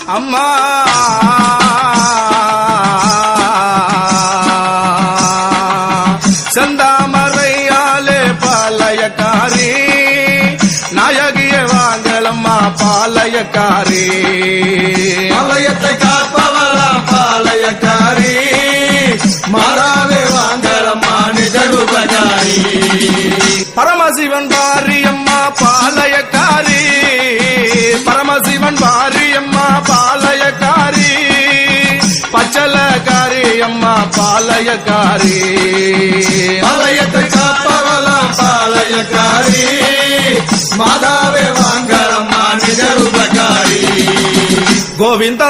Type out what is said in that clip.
அம்மா செந்தாமரையாலே பாளையக்காரி நாயகிய வாங்களம்மா பாளையக்காரி பாளையத்தை காப்பவளாம் பாளையக்காரி மாறாவே வாங்களம்மா நிஜருபகாரி பரமசிவன் பாரியம்மா பாளையக்காரி பரமசிவன் பாரியம்மா பாளையக்காரி பச்சலக்காரி அம்மா பாளையக்காரி பாளையத்தை காப்பவளாம் பாளையக்காரி மாதாவே வாங்களம்மா நிஜருபகாரி கோவிந்தா